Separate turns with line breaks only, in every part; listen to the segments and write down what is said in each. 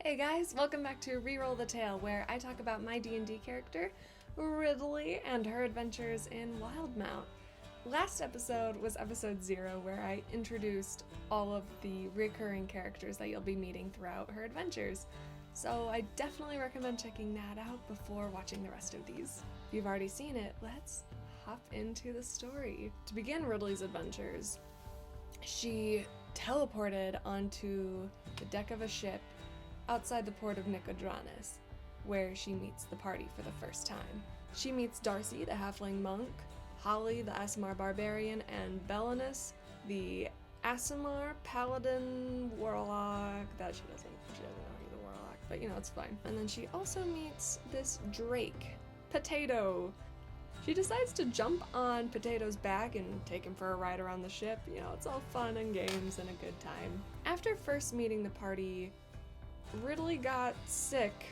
Hey guys, welcome back to Reroll the Tale, where I talk about my D&D character, Ridley, and her adventures in Wildmount. Last episode was episode 0, where I introduced all of the recurring characters that you'll be meeting throughout her adventures. So I definitely recommend checking that out before watching the rest of these. If you've already seen it, let's hop into the story. To begin Ridley's adventures, she teleported onto the deck of a ship outside the port of Nicodranus, where she meets the party for the first time. She meets Darcy, the halfling monk, Holly, the Aasimar barbarian, and Belinus, the Aasimar paladin warlock. She doesn't know he's a warlock, but it's fine. And then she also meets this Drake, Potato. She decides to jump on Potato's back and take him for a ride around the ship. It's all fun and games and a good time. After first meeting the party, Ridley got sick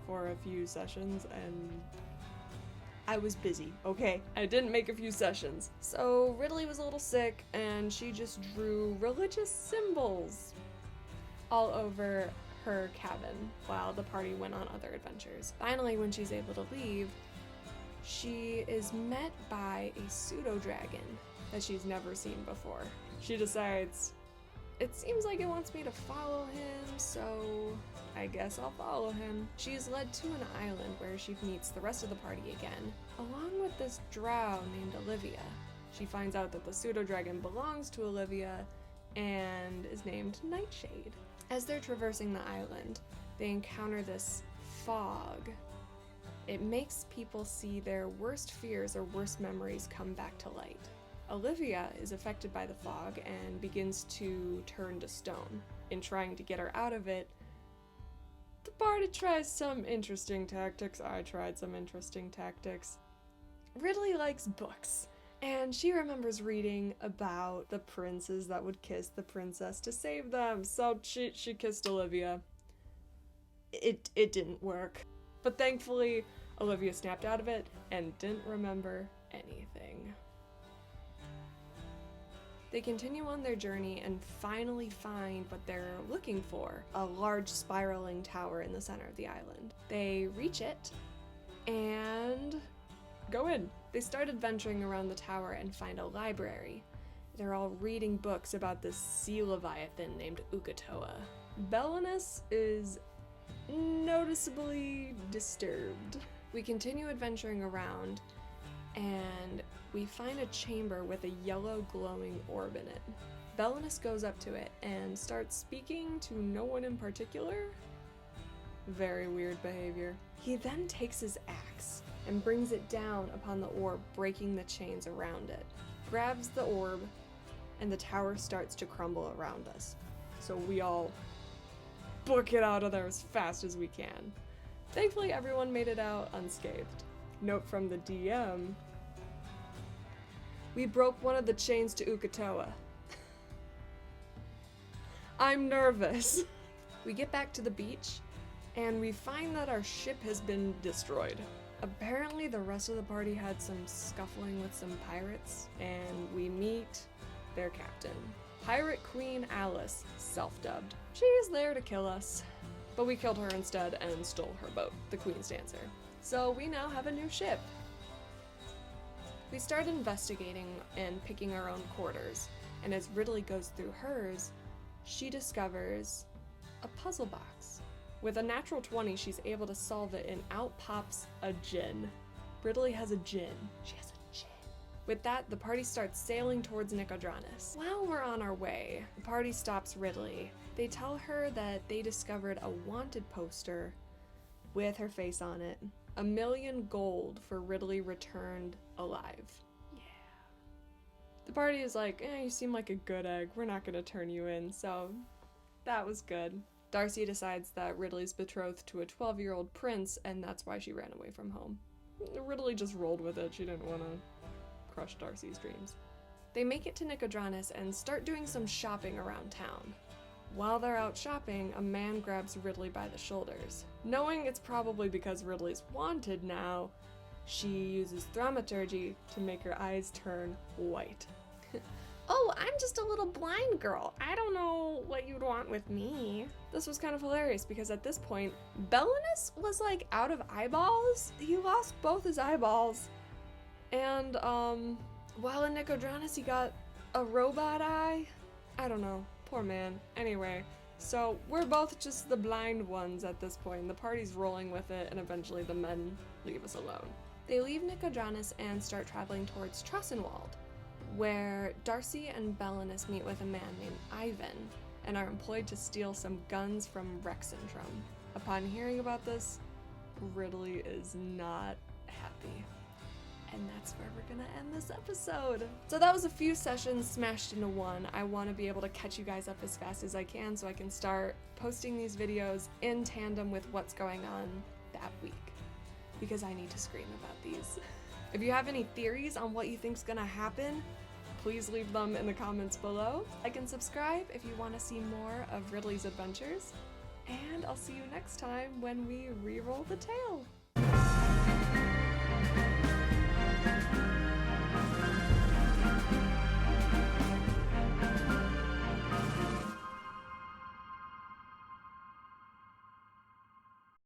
for a few sessions, and I was busy, okay? I didn't make a few sessions. So Ridley was a little sick, and she just drew religious symbols all over her cabin while the party went on other adventures. Finally, when she's able to leave, she is met by a pseudo-dragon that she's never seen before. She decides, it seems like it wants me to follow him, so I guess I'll follow him. She's led to an island where she meets the rest of the party again, along with this drow named Olivia. She finds out that the pseudo-dragon belongs to Olivia and is named Nightshade. As they're traversing the island, they encounter this fog. It makes people see their worst fears or worst memories come back to light. Olivia is affected by the fog and begins to turn to stone. In trying to get her out of it, the party tries some interesting tactics. I tried some interesting tactics. Ridley likes books, and she remembers reading about the princes that would kiss the princess to save them, so she kissed Olivia. It didn't work. But thankfully, Olivia snapped out of it and didn't remember anything. They continue on their journey and finally find what they're looking for, a large spiraling tower in the center of the island. They reach it and go in. They start adventuring around the tower and find a library. They're all reading books about this sea leviathan named Ukatoa. Belinus is noticeably disturbed. We continue adventuring around, and we find a chamber with a yellow glowing orb in it. Belinus goes up to it and starts speaking to no one in particular. Very weird behavior. He then takes his axe and brings it down upon the orb, breaking the chains around it. Grabs the orb, and the tower starts to crumble around us. So we all book it out of there as fast as we can. Thankfully, everyone made it out unscathed. Note from the DM: we broke one of the chains to Ukatoa. I'm nervous. We get back to the beach, and we find that our ship has been destroyed. Apparently, the rest of the party had some scuffling with some pirates, and we meet their captain, Pirate Queen Alice, self-dubbed. She's there to kill us, but we killed her instead and stole her boat, the Queen's Dancer. So we now have a new ship. We start investigating and picking our own quarters, and as Ridley goes through hers, she discovers a puzzle box. With a natural 20, she's able to solve it, and out pops a djinn. Ridley has a djinn. She has a djinn. With that, the party starts sailing towards Nicodranus. While we're on our way, the party stops Ridley. They tell her that they discovered a wanted poster with her face on it. 1 million gold for Ridley returned alive. Yeah. The party is like, you seem like a good egg. We're not gonna turn you in, so that was good. Darcy decides that Ridley's betrothed to a 12-year-old prince, and that's why she ran away from home. Ridley just rolled with it. She didn't want to crush Darcy's dreams. They make it to Nicodranus and start doing some shopping around town. While they're out shopping, a man grabs Ridley by the shoulders. Knowing it's probably because Ridley's wanted now, she uses thaumaturgy to make her eyes turn white. "Oh, I'm just a little blind girl. I don't know what you'd want with me." This was kind of hilarious because at this point, Belinus was like out of eyeballs. He lost both his eyeballs. And while in Nicodranus he got a robot eye. I don't know. Poor man. Anyway, so we're both just the blind ones at this point. The party's rolling with it, and eventually the men leave us alone. They leave Nicodranus and start traveling towards Trossenwald, where Darcy and Belinus meet with a man named Ivan and are employed to steal some guns from Rexentrum. Upon hearing about this, Ridley is not happy. And that's where we're gonna end this episode. So that was a few sessions smashed into one. I want to be able to catch you guys up as fast as I can so I can start posting these videos in tandem with what's going on that week, because I need to scream about these. If you have any theories on what you think's gonna happen, please leave them in the comments below. Like and subscribe if you want to see more of Ridley's adventures, and I'll see you next time when we re-roll the tale.